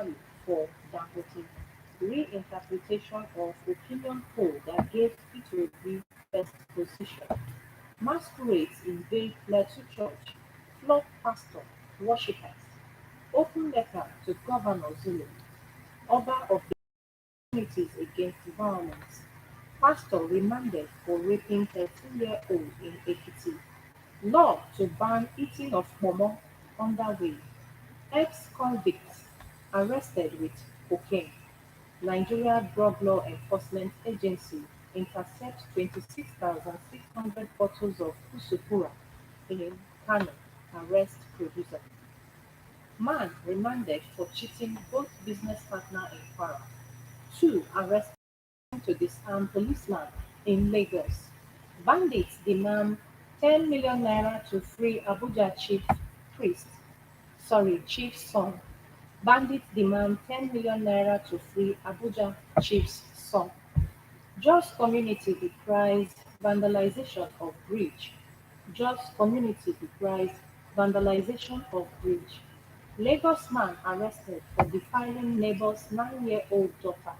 value for Dangote. Reinterpretation of opinion poll that gave Peter Obi first position. Masquerades invade Plateau Church, flog pastor, worshippers. Open letter to Governor Zulu, Oba of the Communities Against Violence. Pastor remanded for raping 13-year-old in Ekiti. Law to ban eating of momo underway. Ex-convicts arrested with cocaine. Nigeria Drug Law Enforcement Agency intercept 26,600 bottles of Usukura in Kano, arrest producer. Man remanded for cheating both business partner in Kwara. Two arrested to disarm policeman in Lagos. Bandits demand 10 million naira to free Abuja priest, chief's son. Bandits demand 10 million naira to free Abuja chief's son. Just Community decries vandalization of bridge. Just Community decries vandalization of bridge. Lagos man arrested for defiling neighbor's 9-year-old daughter.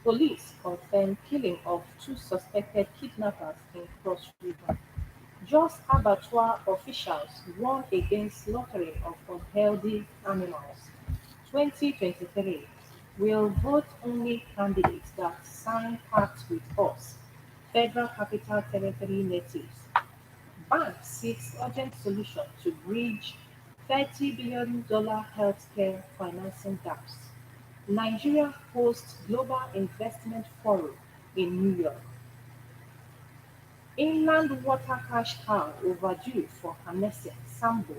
Police confirm killing of two suspected kidnappers in Cross River. Just abattoir officials warn against slaughtering of unhealthy animals. 2023 will vote only candidates that sign pacts with us, Federal Capital Territory natives. Bank seeks urgent solution to bridge $30 billion healthcare financing gaps. Nigeria hosts Global Investment Forum in New York. Inland water cash cow overdue for harnessing Sambo.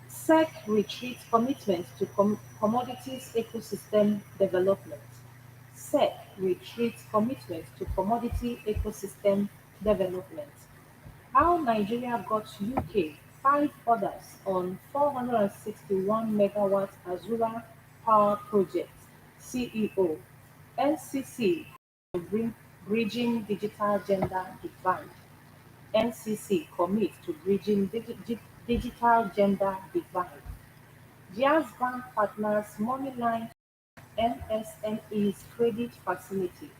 SEC retreats commitment to commodities ecosystem development. SEC retreats commitment to commodity ecosystem development. How Nigeria got UK 5 others on 461 megawatt Azura power project. CEO. NCC to bring bridging digital gender divide. NCC commits to bridging digital gender divide. Jazz Bank partners Moneyline MSME's credit facility.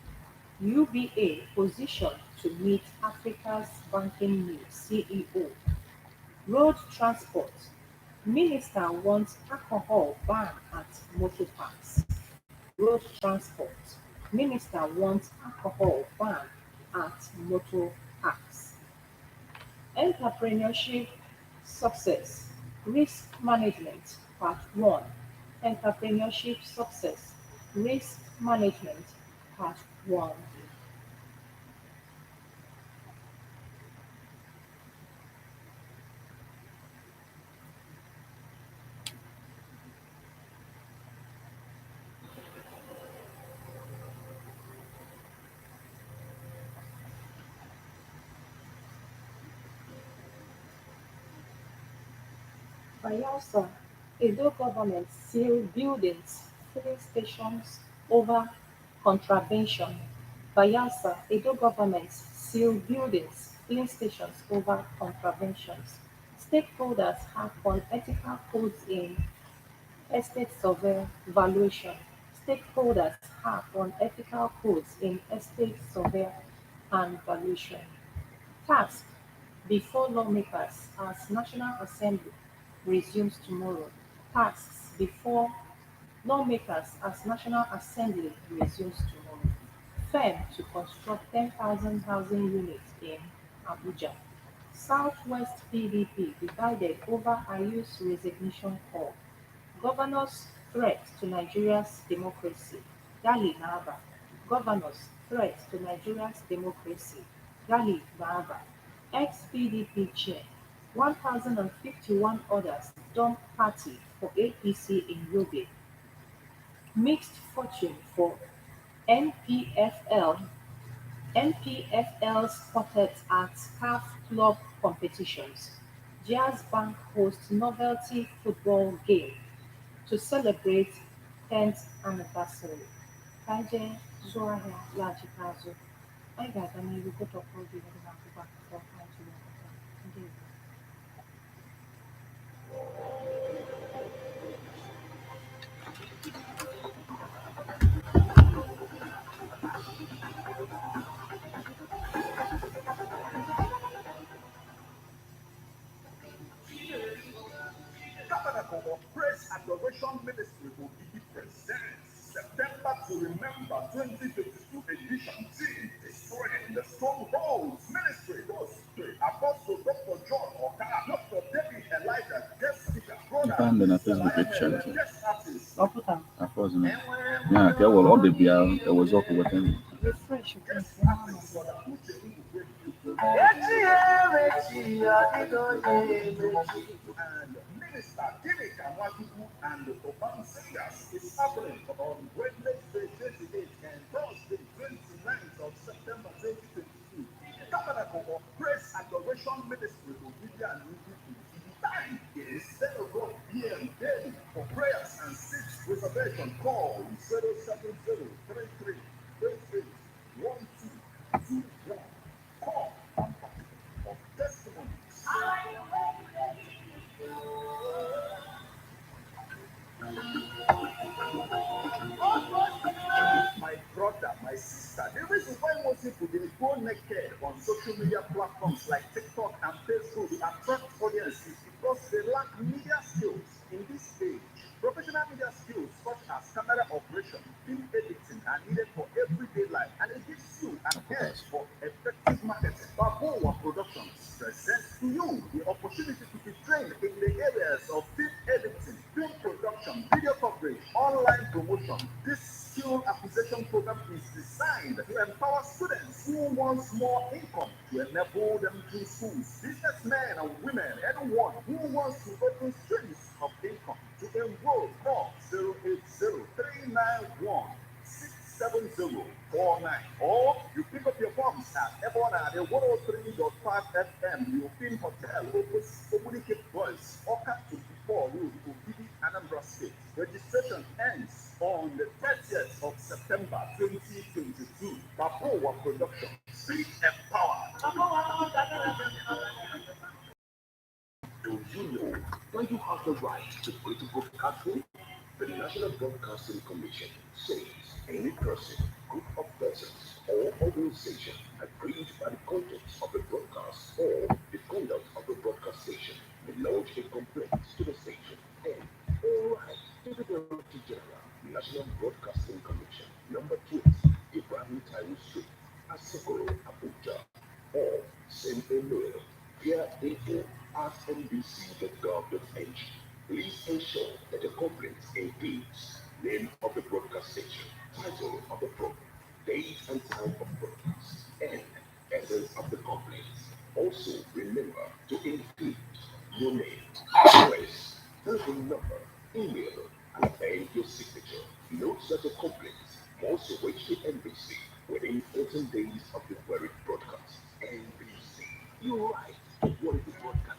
UBA positioned to meet Africa's banking needs. CEO. Road transport. Minister wants alcohol ban at motor parks. Road transport. Minister wants alcohol ban at motor parks. Entrepreneurship success. Risk management. Part 1. Entrepreneurship success. Risk management. Part 1. Bayelsa, Edo government seal buildings, filling stations over contravention. Bayelsa, Edo government seal buildings, filling stations over contraventions. Stakeholders have on ethical codes in estate survey valuation. Stakeholders have on ethical codes in estate survey and valuation. Task before lawmakers as National Assembly resumes tomorrow. Tasks before lawmakers as National Assembly resumes tomorrow. Firm to construct 10,000 housing units in Abuja. Southwest PDP divided over Ayu's resignation call. Governors' threat to Nigeria's democracy. Gali Naba. Governors' threat to Nigeria's democracy. Gali Naba. Ex-PDP chair. 1,051 others dump party for APC in Yobe. Mixed fortune for NPFL. NPFL's quartet at CAF club competitions. Jazz Bank hosts novelty football game to celebrate 10th anniversary. Kaje zuwa ahịa laghachite azụ, anyị ga-aga n'ihu gụtọpụ oge ihe dị n'akwụkwọ akụkọ anyị ji wepụta. Ndewo. Grace Adoration Ministry will be presents September to Remember 2022 edition. Theme Destroying the Strongholds Ministry. Host Apostle Dr. John Oka, Dr. David Elijah, guest speaker, guest artist. Yeah, okay, well, all the beer, it was up with them. Refresh. Guest artist for the Uche Ugwe and Minister Gimmick Amwachuku and Obaseki is happening on Wednesday 28th and Thursday 29th of September 2022. Tabernacle of Grace Adoration Ministry will be there and the time is 10 o'clock p.m. daily. For prayers and seats reservation, call 070 33 38 1221. Call of testimonies. My brother, my sister, the reason why most people they go naked on social media platforms like TikTok and Facebook to attract audiences because they lack media skills in this age. Professional media skills such as camera operation, film editing are needed for everyday life, and it gives you an edge for effective marketing. Baboa Productions presents to you the opportunity to be trained in the areas of film editing, film production, video coverage, online promotion. This skill acquisition program is designed to empower students who want more income to enable them through schools. Businessmen and women, anyone who wants to open streams of income to enroll, call 080-391 67049, or you pick up your forms at Ebona the 103.5 FM, European Hotel, Communicate Boys, Oka 24 Road, Obidi, Anambra State. Registration ends on the 30th of September 2022. Baboa Production, be empowered. Do you know when you have the right to critical broadcasting? The National Broadcasting Commission says any person, group of persons, or organization aggrieved by the contents of the broadcast or the conduct of the broadcast station may lodge a complaint to the station and all right to the Director General, National Broadcasting Commission, number 20, Ibrahim Taiwo Street, Asokoro, Abuja, or send a mail via info at nbc.gov.ng. Please ensure that the complaint includes name of the broadcast station, title of the program, date and time of broadcast, and essence of the complaint. Also, remember to include your name, address, telephone number, email, and your signature. Note that the complaint must reach the NBC within 14 days of the queried broadcast. NBC, your right to quality broadcasting.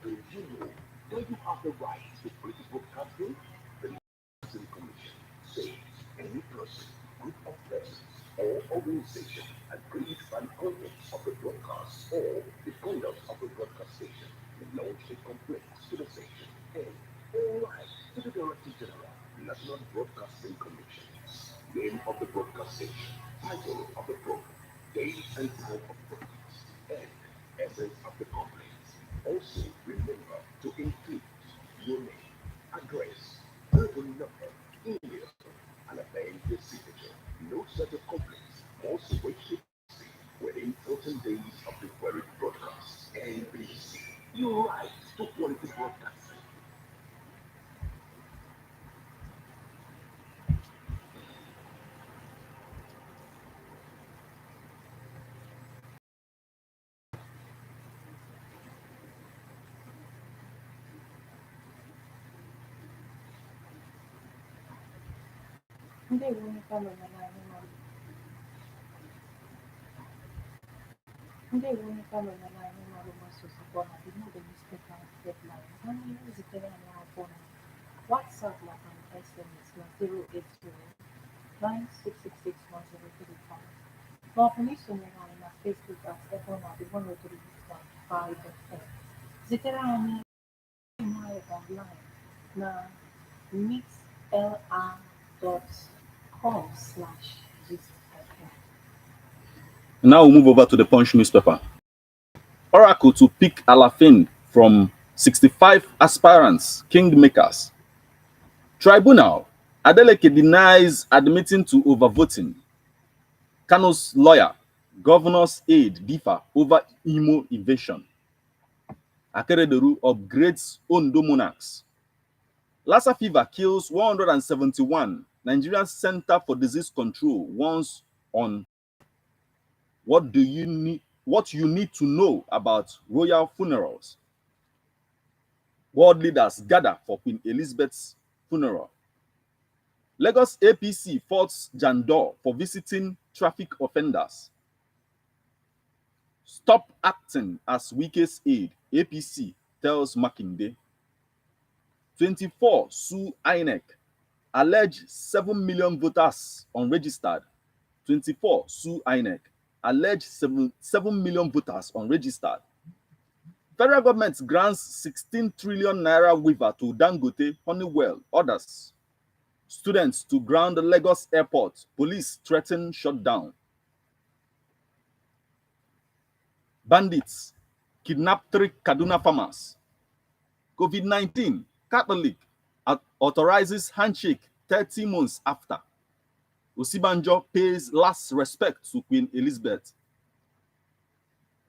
Do you know that you have the right to quality broadcasting? The Broadcasting Commission says any person, group of persons, or organization aggrieved by the contents of the broadcast or the conduct of the broadcast station may lodge a complaint to the station and all right to the Director General, National Broadcasting Commission. Name of the broadcast station, title of the program, date and time of broadcast, and essence of the complaint. Also, remember to include your name, address, telephone number, email, and append your signature. Note that the complaint must reach the NBC within 14 days of the queried broadcast. NBC, your right to quality broadcasting. Ndewo onye Kano nọ n'anyị marụ. Ndewo onye Kano nọ n'anyị marụ mgbasa ozugbo na the New Newspaper Headline. Ha niile zitere anyị akwụkwọ na WhatsApp nakwa na SMS na 080-9666-1035 maọbụ na isonyere anyị na Facebook at Ebona the 103.5 FM. Zitere anyị anyị online na meetlr.com/gistfm. Now we move over to the Punch newspaper. Oracle to pick Alafin from 65 aspirants, kingmakers. Tribunal. Adeleke denies admitting to overvoting. Kano's lawyer. Governor's aide differ over Imo evasion. Akeredolu upgrades Ondo monarchs. Lassa fever kills 171. Nigerian Center for Disease Control warns on what you need to know about royal funerals. World leaders gather for Queen Elizabeth's funeral. Lagos APC faults Jandor for visiting traffic offenders. Stop acting as Wike's aide, APC tells Makinde. 24 sue INEC. Allege 7 million voters unregistered. 24 sue INEC. Allege 7 million voters unregistered. Federal government grants 16 trillion naira waiver to Dangote, Honeywell, others. Students to ground Lagos airport. Police threaten shutdown. Bandits kidnap 3 Kaduna farmers. COVID-19, Catholic authorizes handshake 30 months after. Osibanjo pays last respect to Queen Elizabeth.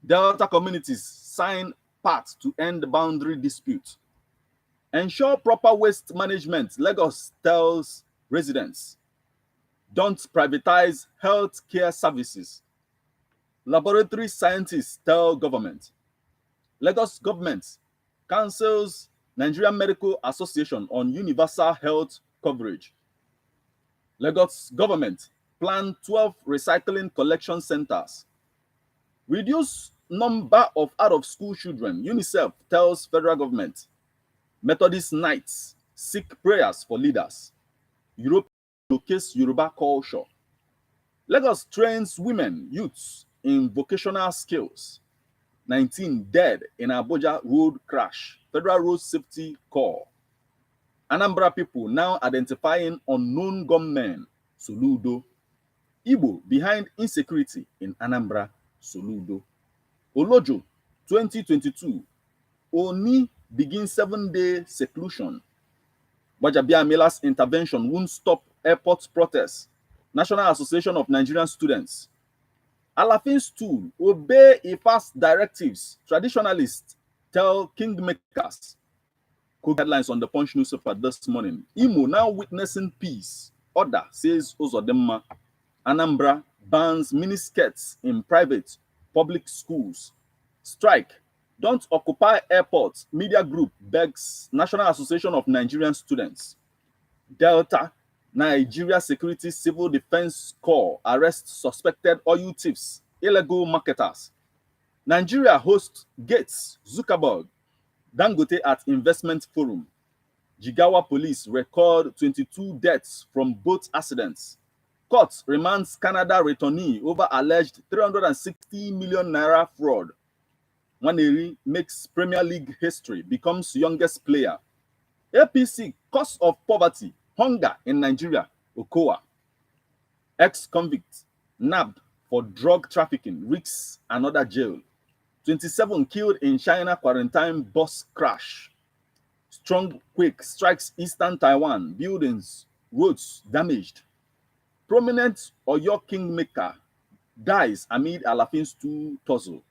Delta communities sign pact to end boundary dispute. Ensure proper waste management, Lagos tells residents. Don't privatize health care services. Laboratory scientists tell government. Lagos government cancels Nigerian Medical Association on universal health coverage. Lagos government plan 12 recycling collection centers. Reduce number of out-of-school children, UNICEF tells federal government. Methodist nights seek prayers for leaders. Europe showcase Yoruba culture. Lagos trains women, youths in vocational skills. 19 dead in Abuja road crash. Federal Road Safety Corps. Anambra people now identifying unknown gunmen. Soludo. Igbo behind insecurity in Anambra. Soludo. Olojo 2022. Oni begins 7-day seclusion. Gbajabiamila's intervention won't stop airport protests. National Association of Nigerian Students. Alafin's tool obey Ifa's directives. Traditionalists tell kingmakers. Headlines on the Punch newspaper this morning. Imo now witnessing peace. Order says Uzodimma. Anambra bans miniskirts in private public schools. Strike. Don't occupy airports. Media group begs National Association of Nigerian Students. Delta. Nigeria Security Civil Defense Corps arrests suspected oil thieves, illegal marketers. Nigeria hosts Gates, Zuckerberg, Dangote at Investment Forum. Jigawa police record 22 deaths from boat accidents. Court remands Canada returnee over alleged 360 million naira fraud. Nwaneri makes Premier League history, becomes youngest player. APC, cause of poverty, hunger in Nigeria, Okowa. Ex-convict, nabbed for drug trafficking, risks another jail. 27 killed in China quarantine bus crash. Strong quake strikes eastern Taiwan, buildings, roads damaged. Prominent Oyo kingmaker dies amid Alafin's tussle.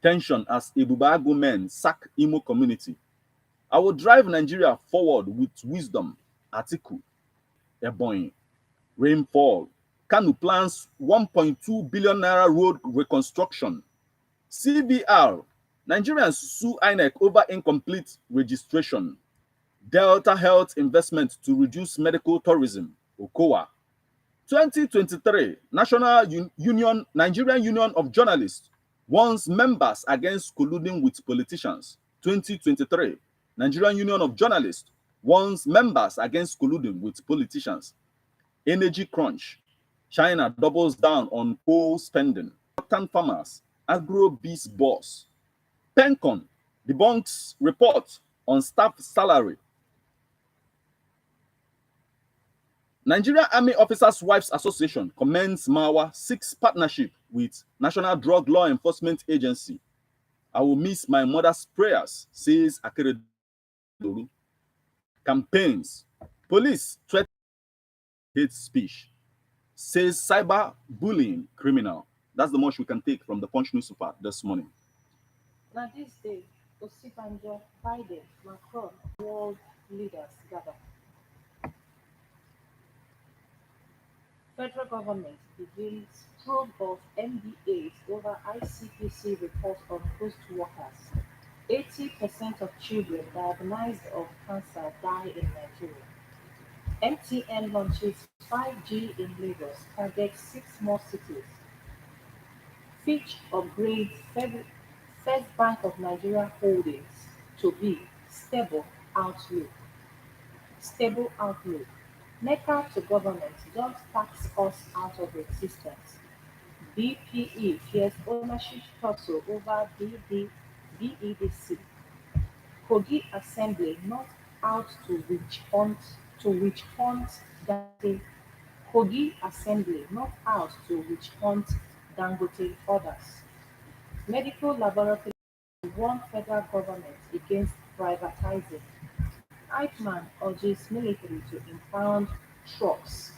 Tension as Ebubago men sack Imo community. I will drive Nigeria forward with wisdom. Atiku. Ebonyi. Rainfall. Kanu plans 1.2 billion naira road reconstruction. CBR. Nigerians sue INEC over incomplete registration. Delta Health investment to reduce medical tourism. Okowa. 2023 Nigerian Union of Journalists warns members against colluding with politicians. 2023 Nigerian Union of Journalists warns members against colluding with politicians. Energy crunch. China doubles down on coal spending. Cotton farmers. Agro-beast boss. Pencon debunks report on staff salary. Nigerian Army Officers' Wives Association commends Mawa seeks partnership with National Drug Law Enforcement Agency. I will miss my mother's prayers, says Akeredolu. Campaigns. Police threat hate speech, says cyber bullying criminal. That's the much we can take from the Punch newspaper this morning. Now this day, Osibanjo, Biden, Macron, world leaders gather. Federal government begins probe of MBAs over ICPC report on ghost workers. 80% of children diagnosed of cancer die in Nigeria. MTN launches 5G in Lagos, targets six more cities. Fitch upgrades First Bank of Nigeria Holdings to be outlook. Stable outlook. NECA to government, don't tax us out of existence. BPE fears ownership tussle over BEDC. Kogi Assembly not out to witch hunt Dangote. Kogi Assembly not out to witch hunt Dangote orders. Medical laboratory warn federal government against privatizing. Eichmann urges military to impound trucks.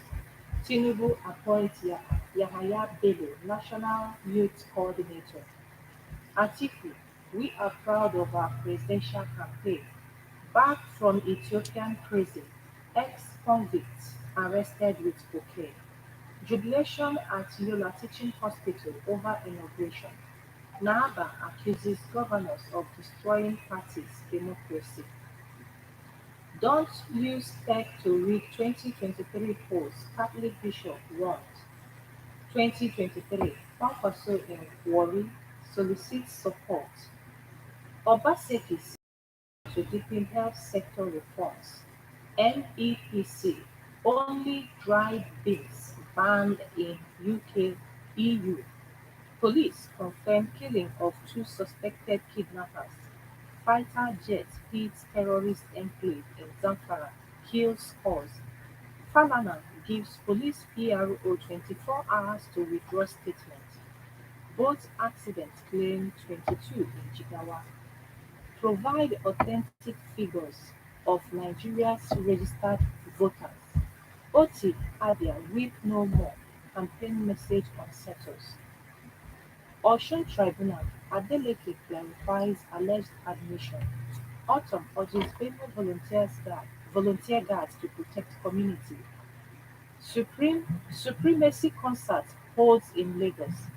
Tinubu appoints Yahaya Bello National Youth Coordinator. Atiku, we are proud of our presidential campaign. Back from Ethiopian prison, ex-convicts arrested with cocaine. Jubilation at Yola Teaching Hospital over inauguration. Naaba accuses governors of destroying parties' democracy. Don't use tech to read 2023 polls, Catholic Bishop warns. 2023, Kwankwaso in Warri solicits support. Obaseki to deepen health sector reforms. NEPC, only dried beans banned in UK, EU. Police confirm killing of two suspected kidnappers. Fighter jet hits terrorist enclave in Zamfara, kills scores. Falana gives police PRO 24 hours to withdraw statement. Both accidents claim 22 in Jigawa. Provide authentic figures of Nigeria's registered voters. Oti Abia weep no more. Campaign message on settles. Osun Tribunal, Adeleke clarifies alleged admission. Autumn urges female volunteer guards to protect community. Supremacy concert holds in Lagos.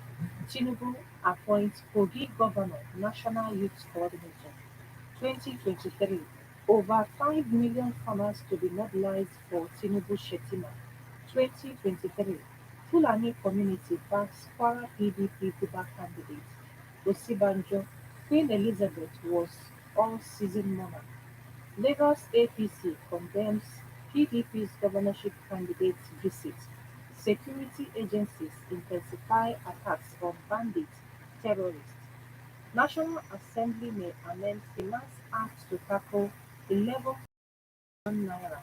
Tinubu appoints Kogi Governor National Youth Coordinator. 2023, over 5 million farmers to be mobilized for Tinubu Shetima. 2023, Fulani community backs Kwara PDP Guba candidate. Osibanjo, Queen Elizabeth was all-season monarch. Lagos APC condemns PDP's governorship candidate's visit. Security agencies intensify attacks on bandits, terrorists. National Assembly may amend Finance Act to tackle 11 naira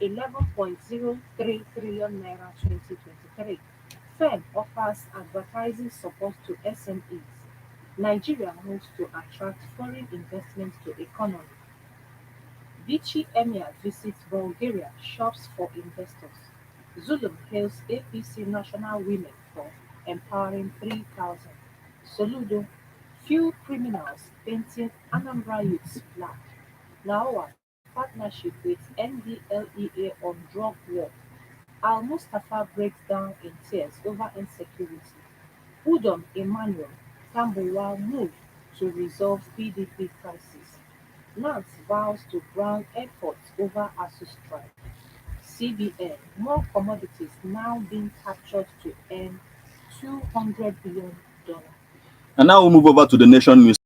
11.03 trillion naira 2023. Fed offers advertising support to SMEs. Nigeria moves to attract foreign investment to economy. Vichy Emir visits Bulgaria, shops for investors. Zulum hails APC national women for empowering 3,000. Soludo, few criminals painting Anambra youths black. Naoa, partnership with NDLEA on drug war. Al Mustafa breaks down in tears over insecurity. Udom Emmanuel, Tambuwal move to resolve PDP crisis. Nance vows to ground airports over ASU strike. CBN, more commodities now being captured to earn $200 billion. And now we move over to the nation news.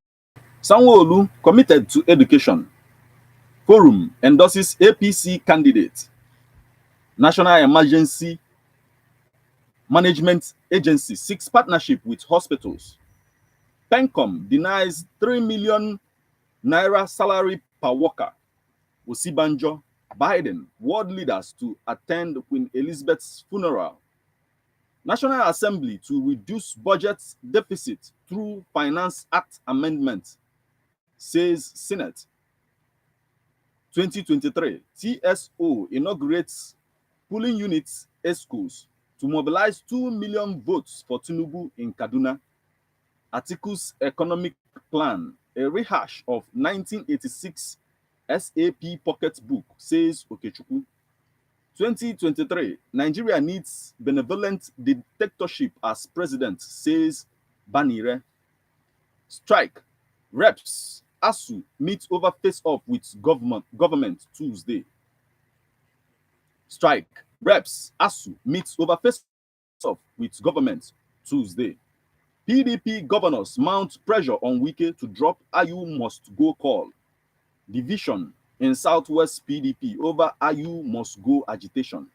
Sanwo-Olu committed to education. Forum endorses APC candidate. National Emergency Management Agency seeks partnership with hospitals. Pencom denies 3 million naira salary per worker. Osibanjo, Biden, world leaders to attend Queen Elizabeth's funeral. National Assembly to reduce budget deficit through Finance Act amendment, says Senate. 2023, TSO inaugurates polling units schools to mobilize 2 million votes for Tinubu in Kaduna. Atiku's economic plan, a rehash of 1986 SAP pocketbook, says Okechukwu. 2023, Nigeria needs benevolent dictatorship as president, says Banire. Strike. Reps. ASU meet over face-off with government Tuesday. Strike. Reps. ASU meets over face-off with government Tuesday. PDP governors mount pressure on Wike to drop Ayu must go call. Division in Southwest PDP over Ayu must go agitation.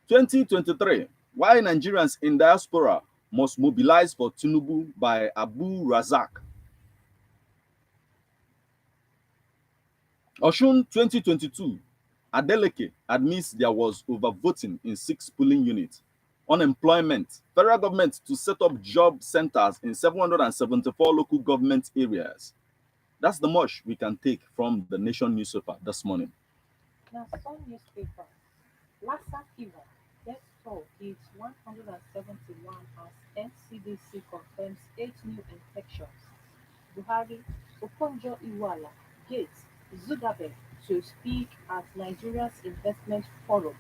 2023, why Nigerians in diaspora must mobilize for Tinubu by Abu Razak. Oshun 2022, Adeleke admits there was overvoting in 6 polling units. Unemployment, federal government to set up job centers in 774 local government areas. That's the much we can take from the Nation newspaper this morning. Now, some newspaper, Lassa fever, death toll is 171 as NCDC confirms 8 new infections. Buhari, Okonjo Iweala, Gates, Zuckerberg to speak at Nigeria's Investment Forum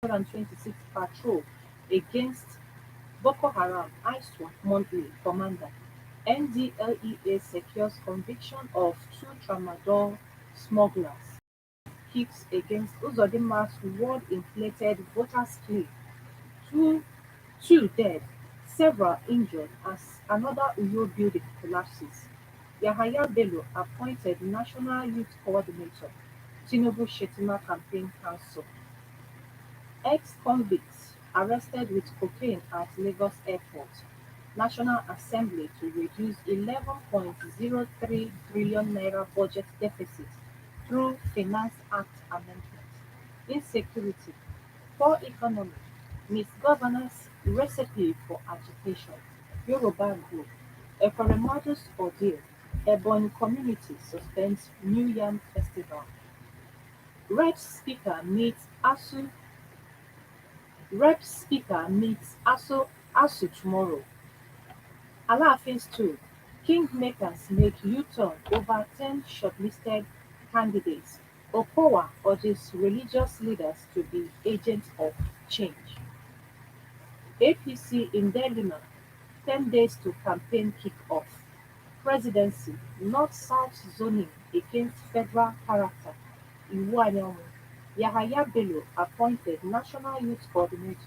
126 patrol against Boko Haram ISWAP monthly commander. NDLEA secures conviction of 2 tramadol smugglers. Kicks against Uzodinma's reward-inflated voters' claim. Two, two dead, several injured as another Uyo building collapses. Yahaya Bello appointed National Youth Coordinator. Tinubu Shetima Campaign Council. Ex-convicts arrested with cocaine at Lagos Airport. National Assembly to reduce 11.03 trillion naira budget deficit through Finance Act amendment. Insecurity, poor economy, misgovernance recipe for agitation. Yoruba group, Ekoremọdụ's ordeal. Ebonyi community suspends New Yam Festival. Reps Speaker meets ASU tomorrow. Alaafin stool. Kingmakers make U-turn over 10 shortlisted candidates. Okowa urges religious leaders to be agents of change. APC in Delima, 10 days to campaign kick-off. Presidency, North-South zoning against federal character. Iwuanyanwu, Yahaya Bello appointed National Youth Coordinator,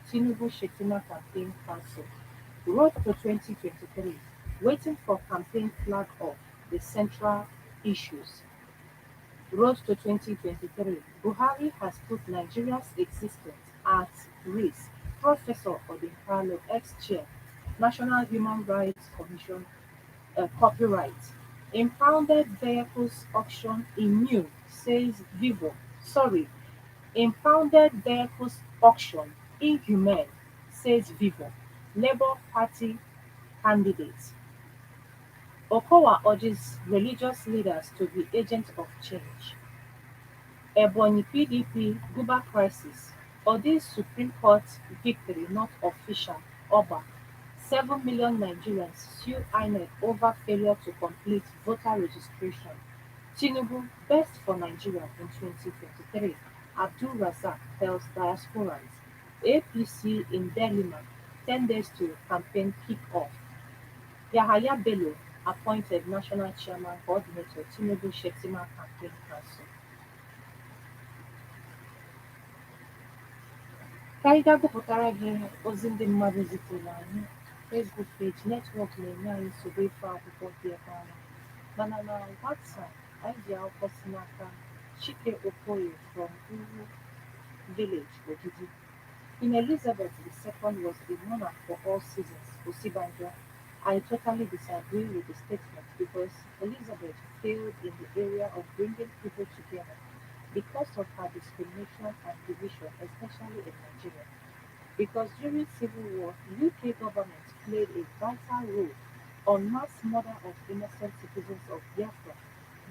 Tinubu Shetima Campaign Council. Road to 2023, waiting for campaign flag off the central issues. Road to 2023, Buhari has put Nigeria's existence at risk. Professor Odinkalo, ex-chair, National Human Rights Commission, copyright. Impounded vehicles auction immune, says Vivo. Sorry, impounded vehicles auction inhumane, says Vivo. Labour Party candidate. Okowa urges religious leaders to be agents of change. Ebonyi PDP Guba crisis. Ordeals Supreme Court victory not official. Oba. 7 million Nigerians sue INEC over failure to complete voter registration. Tinubu best for Nigeria in 2023. Abdul Razak tells diasporans. APC in Delima, 10 days to campaign kick-off. Yahaya Bello appointed National Chairman Coordinator Tinubu Shetima Campaign Council. Ka anyị gaa gụpụtara gị ozi ndị mmadụ zitere anyị. Facebook page netwọk na-enye anyị nsogbu ịfụ akwụkwọ dị ebe ahụ. Mana na WhatsApp, anyị ji akwụkwọ si n'aka Chike Okoye from Uru Village, Ogidi. Queen Elizabeth II was a monarch for all seasons, Osibanjo. I totally disagree with the statement because Elizabeth failed in the area of bringing people together because of her discrimination and division, especially in Nigeria. because during Civil War, UK government played a vital role on mass murder of innocent citizens of Biafra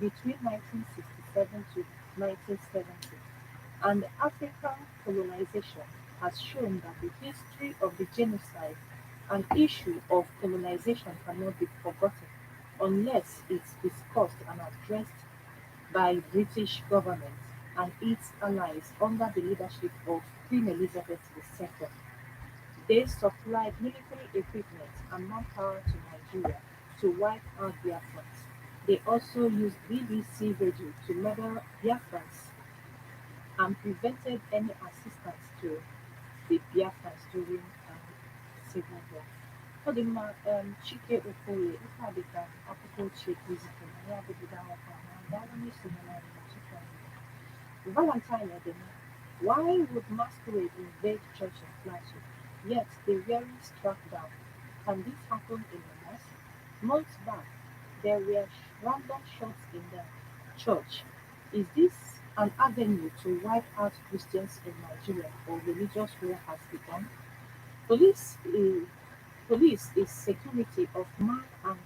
between 1967 to 1970. And African colonization has shown that the history of the genocide and issue of colonization cannot be forgotten unless it's discussed and addressed by British government and its allies under the leadership of Queen Elizabeth II. They supplied military equipment and manpower to Nigeria to wipe out Biafrans. They also used BBC radio to murder Biafrans and prevented any assistance to the Biafrans during Civil War. Ọ dị mma, Chike Okoye, ife a dịka akụkọ ochie Kizito na ya adịbụda ọkwa na daalụ n'isonyere anyị na Chike anyị. Valentine Edema, why would masquerade invade church and classes, yet they rarely struck down? Can this happen in the mosque? Months back, there were random shots in the church. Is this an avenue to wipe out Christians in Nigeria or religious war has begun? Police is, police is security of man and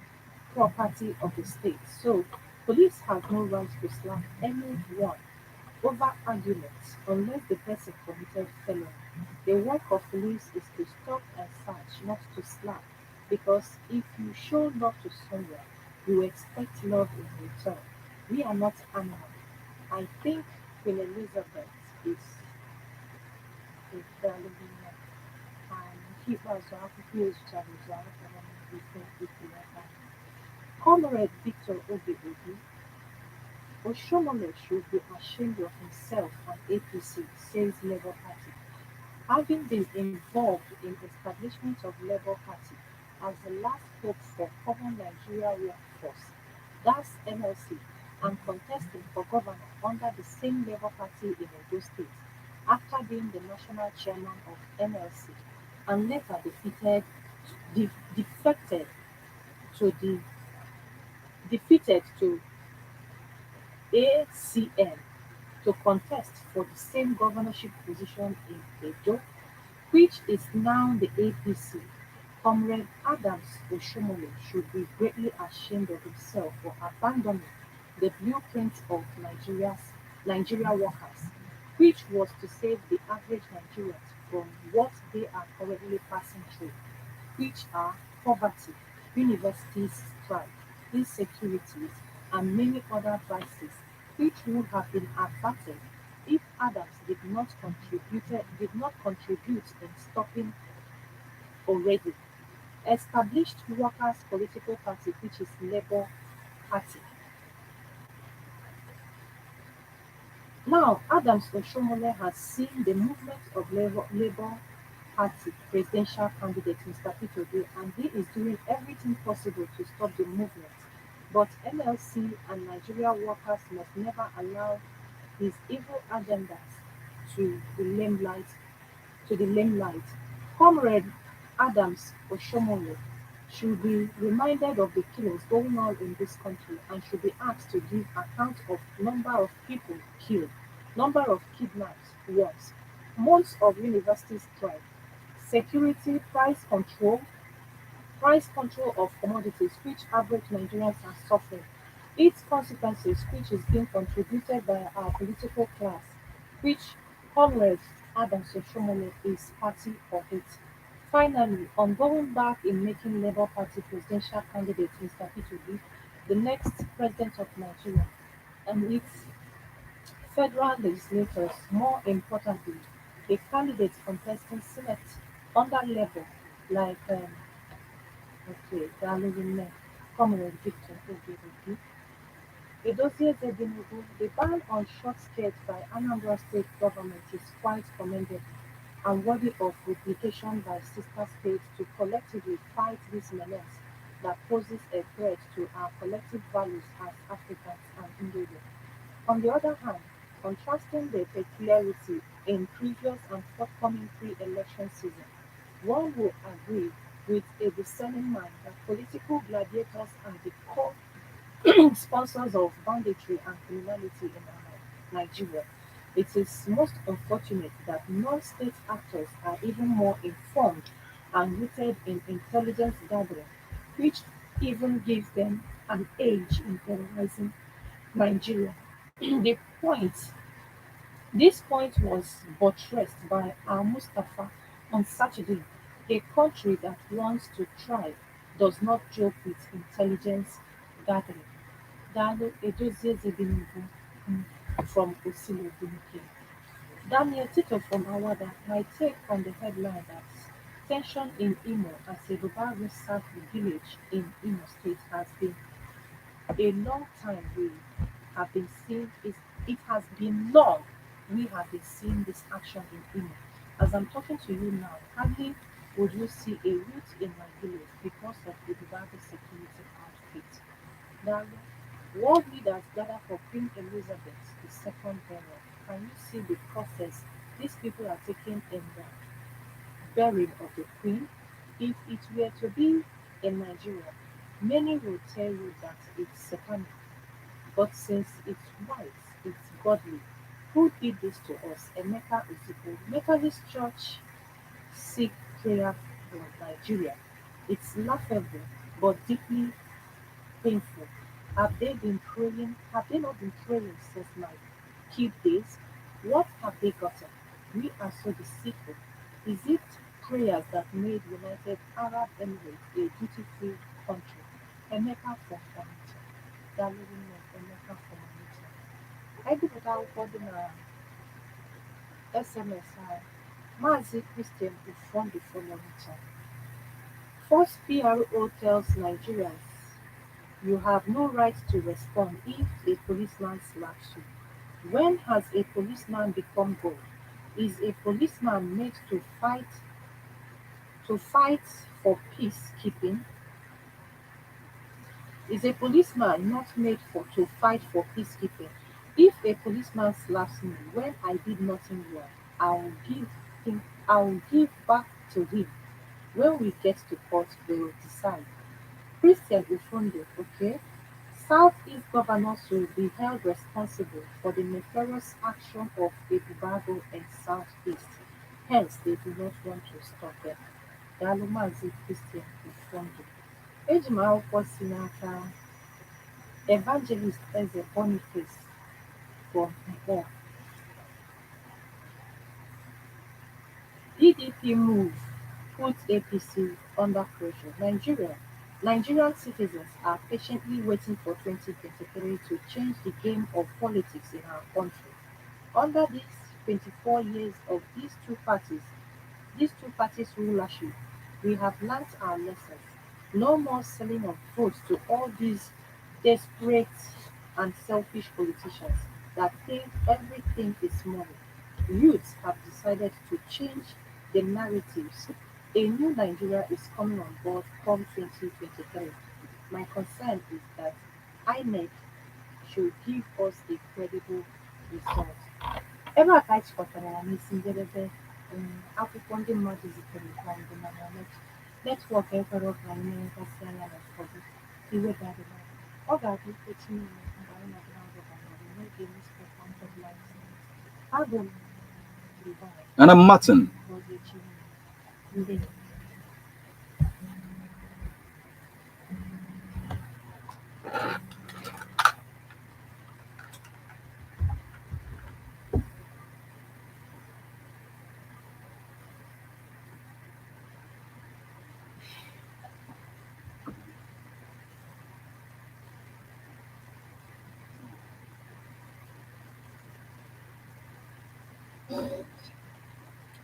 property of the state, so police have no right to slap anyone over arguments unless the person committed felony. The work of police is to stop and search, not to slap, because if you show love to someone, you expect love in return. We are not animals. I think Queen Elizabeth is valuable and n'ikpeazụ akụkọ ezucharuzu akọrọ n'igwe ntụliaka. Comrade Victor Obi Oshomole should be ashamed of himself and APC, says Labour Party. Having been involved in establishment of Labour Party as the last hope for common Nigeria workforce, that's NLC, and contesting for governor under the same Labour Party in Edo State, after being the national chairman of NLC, and later defected to the defeated to ACN to contest for the same governorship position in Edo, which is now the APC. Comrade Adams Oshomole should be greatly ashamed of himself for abandoning the blueprint of Nigeria workers, which was to save the average Nigerians from what they are currently passing through, which are poverty, university strike, insecurities, and many other vices, which would have been averted if Adams did not contribute in stopping already established workers' political party, which is Labour Party. Now, Adams Oshomole has seen the movement of Labour Party presidential candidate Mr. Peter Obi, and he is doing everything possible to stop the movement. But NLC and Nigeria workers must never allow his evil agendas to the limelight. To the limelight. Comrade Adams Oshomole should be reminded of the killings going on in this country and should be asked to give account of number of people killed, number of kidnapped ones, months of university strike, security, price control of commodities which average Nigerians are suffering, its consequences which is being contributed by our political class, which Comrade Adams Oshomole is party of it. Finally, on going back in making Labour Party presidential candidate Mr. Peter Obi the next president of Nigeria, and its federal legislators, more importantly, a candidate contesting Senate under Labour like okay, Dalilin Comrade Victor Obi. Edozie Zedinubu, the ban on short skirts by Anambra State government is quite commendable and worthy of replication by sister states to collectively fight this menace that poses a threat to our collective values as Africans and Indians. On the other hand, contrasting the peculiarity in previous and forthcoming pre-election season, one would agree with a discerning mind that political gladiators are the core sponsors of banditry and criminality in Nigeria. It is most unfortunate that non-state actors are even more informed and rooted in intelligence gathering, which even gives them an edge in terrorizing Nigeria. The point This point was buttressed by al-Mustafa on Saturday: "A country that wants to thrive does not joke with intelligence gathering." Dalo Edozie-Ezebinigbo from Osilo Bunike. Daniel Tito from Awada. My take on the headline that tension in Imo as Yoruba sacked the village in Imo State has been a long time we have been seeing it has been long we have been seeing this action in Imo. As I'm talking to you now, hardly would you see a route in my village because of the Dubai security outfit. Now, world leaders gather for Queen Elizabeth II burial. Can you see the process these people are taking in the burial of the Queen? If it were to be in Nigeria, many would tell you that it's satanic, but since it's white, it's godly. Who did this to us? Emeka Ozigbo, Methodist Church Sikh Prayer for Nigeria. It's laughable but deeply painful. Have they not been praying since like kid days? What have they gotten? We are so deceitful. Is it prayers that made United Arab Emirates a duty-free country? Emeka for Onitsha. Darling Emeka for Onitsha. Edipụta akwụkwọ dị na SMS a Maazị Christian Ufondi from Onitsha. First PRO tells Nigerians you have no right to respond if a policeman slaps you. When has a policeman become God? Is a policeman made to fight for peacekeeping? Is a policeman not made to fight for peacekeeping? If a policeman slaps me when I did nothing wrong, I'll give back to him. When we get to court, we'll decide. Christian Ufondo, okay? Southeast governors will be held responsible for the nefarious action of Ebubago and Southeast. Hence, they do not want to stop them. Daalụ Maazị Christian Ufondo. Eji m akwụkwọ si n'aka Evangelist Eze Boniface from Nkpor. PDP move puts APC under pressure. Nigerian citizens are patiently waiting for 2023 to change the game of politics in our country. Under these 24 years of these two parties rulership, we have learnt our lessons. No more selling of votes to all these desperate and selfish politicians that think everything is money. Youths have decided to change the narratives. A new Nigeria is coming on board come 2023. My concern is that INEC should give us a credible result. Ebe a ka anyị chịkọtara ya n'isi njedebe akwụkwọ ndị mmadụ zitere ka anyị dị na netwọk ekwere ka anyị meregasị anya n'ụfọdụ iwedadịla. Ọ ga-abụ echi niile mgbe anyị nọbụla ngọbanyere n'oge newspaper headlines. Abụ m Dubai And I'm Martin. Ngozi Chinwe. Ndewo.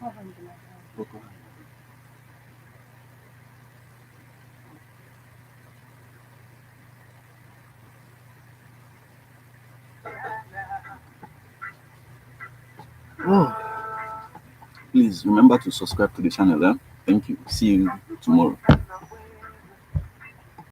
Alhamdulillah. Please remember to subscribe to the channel. Thank you. See you tomorrow.